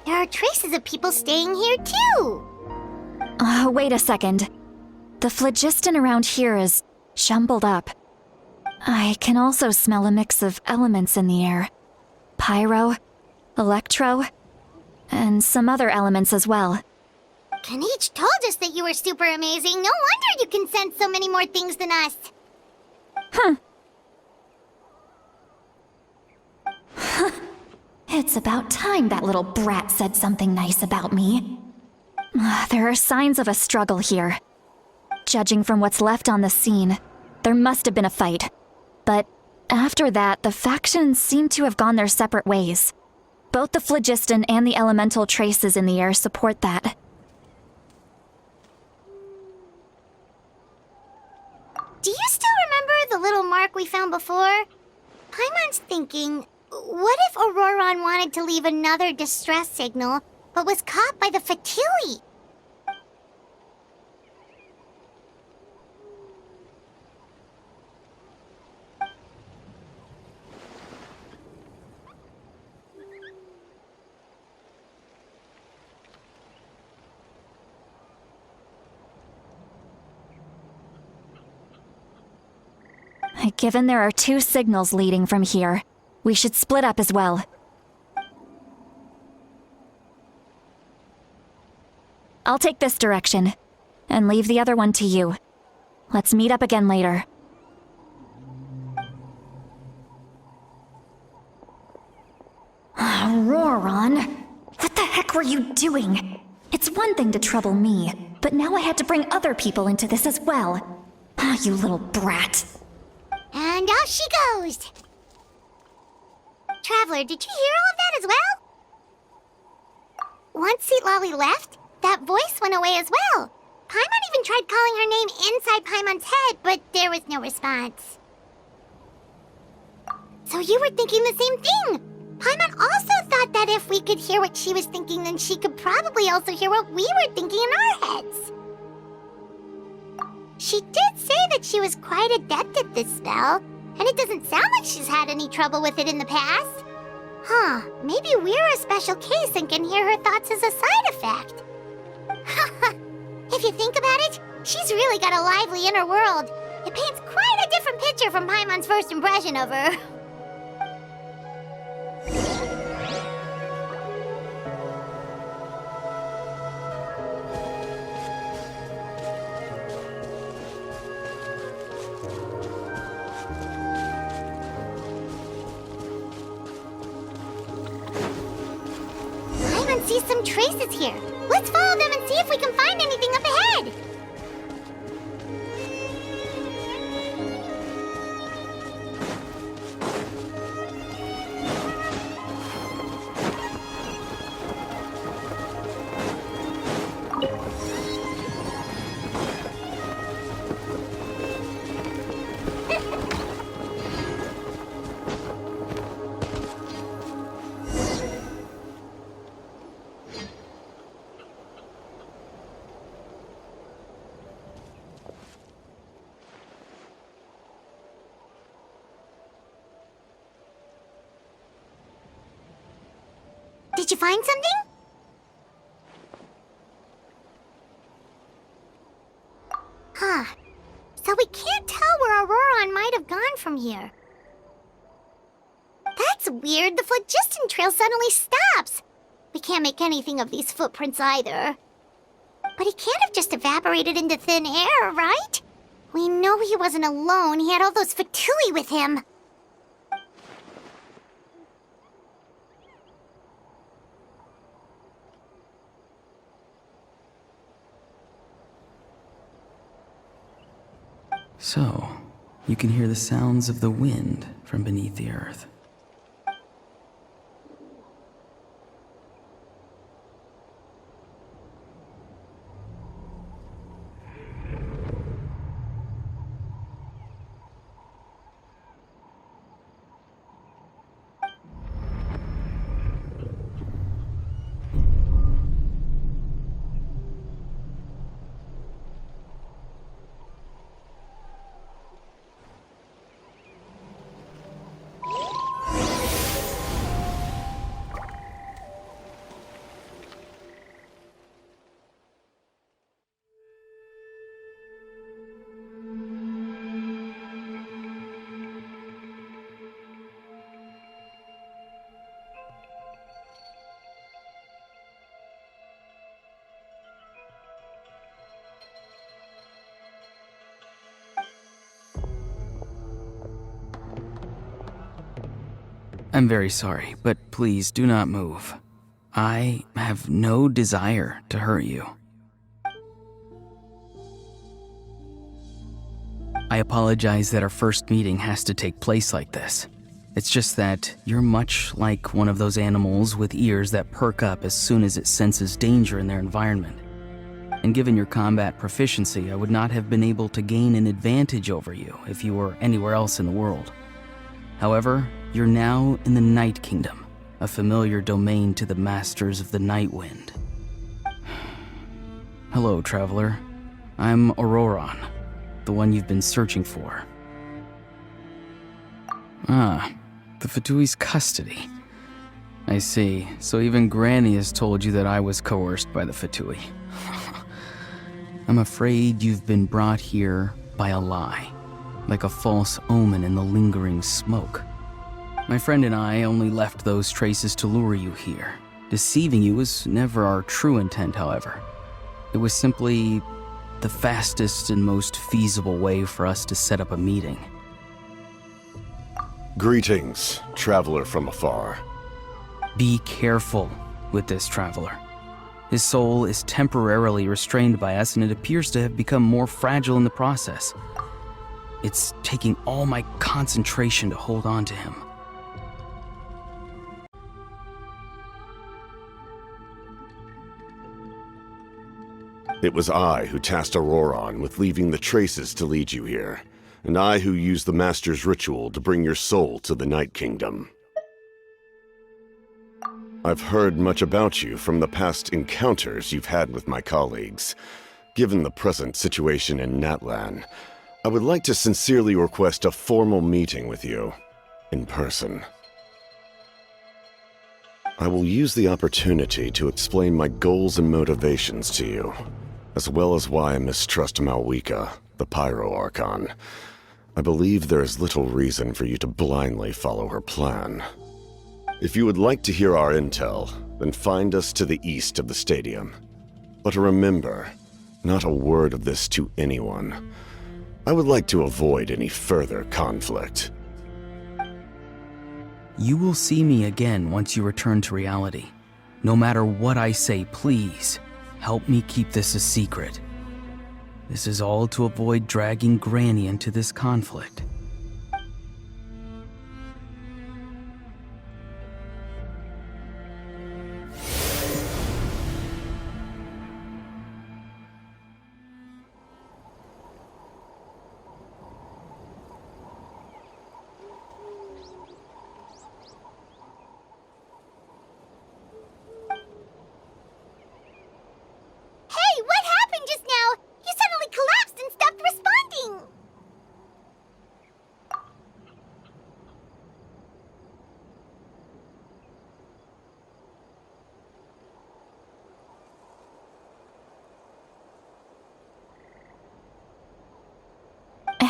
There are traces of people staying here too. Wait a second. The phlogiston around here is jumbled up. I can also smell a mix of elements in the air. Pyro, electro, and some other elements as well. Kanich told us that you were super amazing. No wonder you can sense so many more things than us. It's about time that little brat said something nice about me. There are signs of a struggle here. Judging from what's left on the scene, there must have been a fight. But after that, the factions seem to have gone their separate ways. Both the phlogiston and the elemental traces in the air support that. Do you still remember the little mark we found before? Paimon's thinking, what if Auroron wanted to leave another distress signal, but was caught by the Fatui? Given there are two signals leading from here, we should split up as well. I'll take this direction, and leave the other one to you. Let's meet up again later. Auroron, what the heck were you doing? It's one thing to trouble me, but now I had to bring other people into this as well. You little brat. And off she goes! Traveler, did you hear all of that as well? Once Seatlolly left, that voice went away as well. Paimon even tried calling her name inside Paimon's head, but there was no response. So you were thinking the same thing! Paimon also thought that if we could hear what she was thinking, then she could probably also hear what we were thinking in our heads. She did say that she was quite adept at this spell, and it doesn't sound like she's had any trouble with it in the past. Maybe we're a special case and can hear her thoughts as a side effect. If you think about it, she's really got a lively inner world. It paints quite a different picture from Paimon's first impression of her. See some traces here. Let's follow them and see if we can find anything up ahead. Did you find something? Huh. So we can't tell where Auroron might have gone from here. That's weird. The phlogiston trail suddenly stops. We can't make anything of these footprints either. But he can't have just evaporated into thin air, right? We know he wasn't alone. He had all those Fatui with him. So, you can hear the sounds of the wind from beneath the earth. I'm very sorry, but please do not move. I have no desire to hurt you. I apologize that our first meeting has to take place like this. It's just that you're much like one of those animals with ears that perk up as soon as it senses danger in their environment. And given your combat proficiency, I would not have been able to gain an advantage over you if you were anywhere else in the world. However, you're now in the Night Kingdom, a familiar domain to the Masters of the Night Wind. Hello, traveler. I'm Auroron, the one you've been searching for. Ah, the Fatui's custody. I see. So even Granny has told you that I was coerced by the Fatui. I'm afraid you've been brought here by a lie, like a false omen in the lingering smoke. My friend and I only left those traces to lure you here. Deceiving you was never our true intent, however. It was simply the fastest and most feasible way for us to set up a meeting. Greetings, traveler from afar. Be careful with this traveler. His soul is temporarily restrained by us, and it appears to have become more fragile in the process. It's taking all my concentration to hold on to him. It was I who tasked Auroron with leaving the traces to lead you here, and I who used the Master's ritual to bring your soul to the Night Kingdom. I've heard much about you from the past encounters you've had with my colleagues. Given the present situation in Natlan, I would like to sincerely request a formal meeting with you, in person. I will use the opportunity to explain my goals and motivations to you, as well as why I mistrust Malwika, the Pyro Archon. I believe there is little reason for you to blindly follow her plan. If you would like to hear our intel, then find us to the east of the stadium. But remember, not a word of this to anyone. I would like to avoid any further conflict. You will see me again once you return to reality. No matter what I say, please, help me keep this a secret. This is all to avoid dragging Granny into this conflict.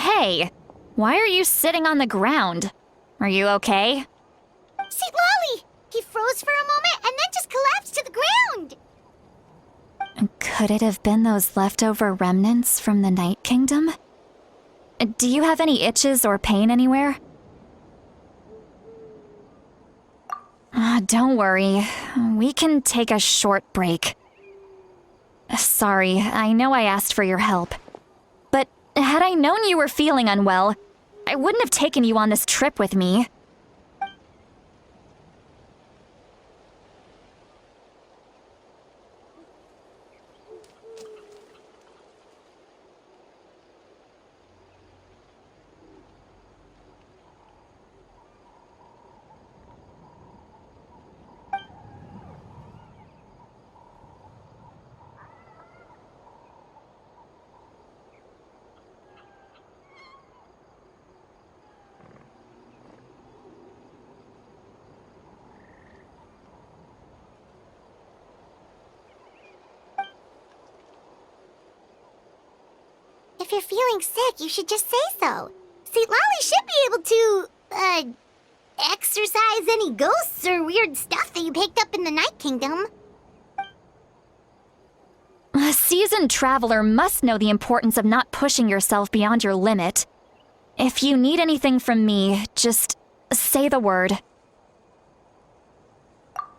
hey, why are you sitting on the ground? Are you okay? See, Lolly! He froze for a moment and then just collapsed to the ground! Could it have been those leftover remnants from the Night Kingdom? Do you have any itches or pain anywhere? Don't worry. We can take a short break. Sorry, I know I asked for your help. But had I known you were feeling unwell, I wouldn't have taken you on this trip with me. If you're feeling sick, you should just say so. See, Lolly should be able to, exorcise any ghosts or weird stuff that you picked up in the Night Kingdom. A seasoned traveler must know the importance of not pushing yourself beyond your limit. If you need anything from me, just say the word.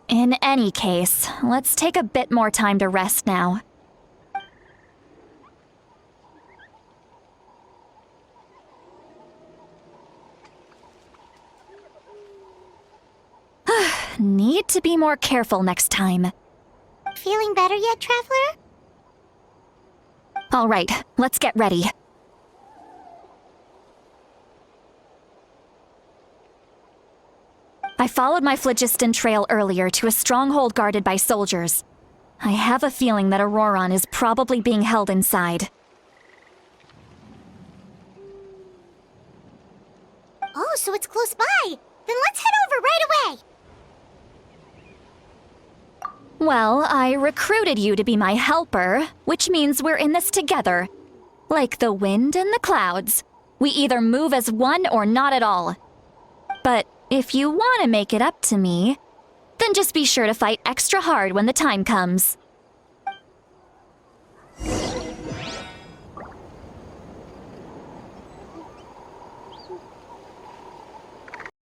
In any case, let's take a bit more time to rest now. Need to be more careful next time. Feeling better yet, Traveler? All right, let's get ready. I followed my phlogiston trail earlier to a stronghold guarded by soldiers. I have a feeling that Auroron is probably being held inside. Oh, so it's close by. Then let's head over right away. Well, I recruited you to be my helper, which means we're in this together. Like the wind and the clouds. We either move as one or not at all. But if you want to make it up to me, then just be sure to fight extra hard when the time comes.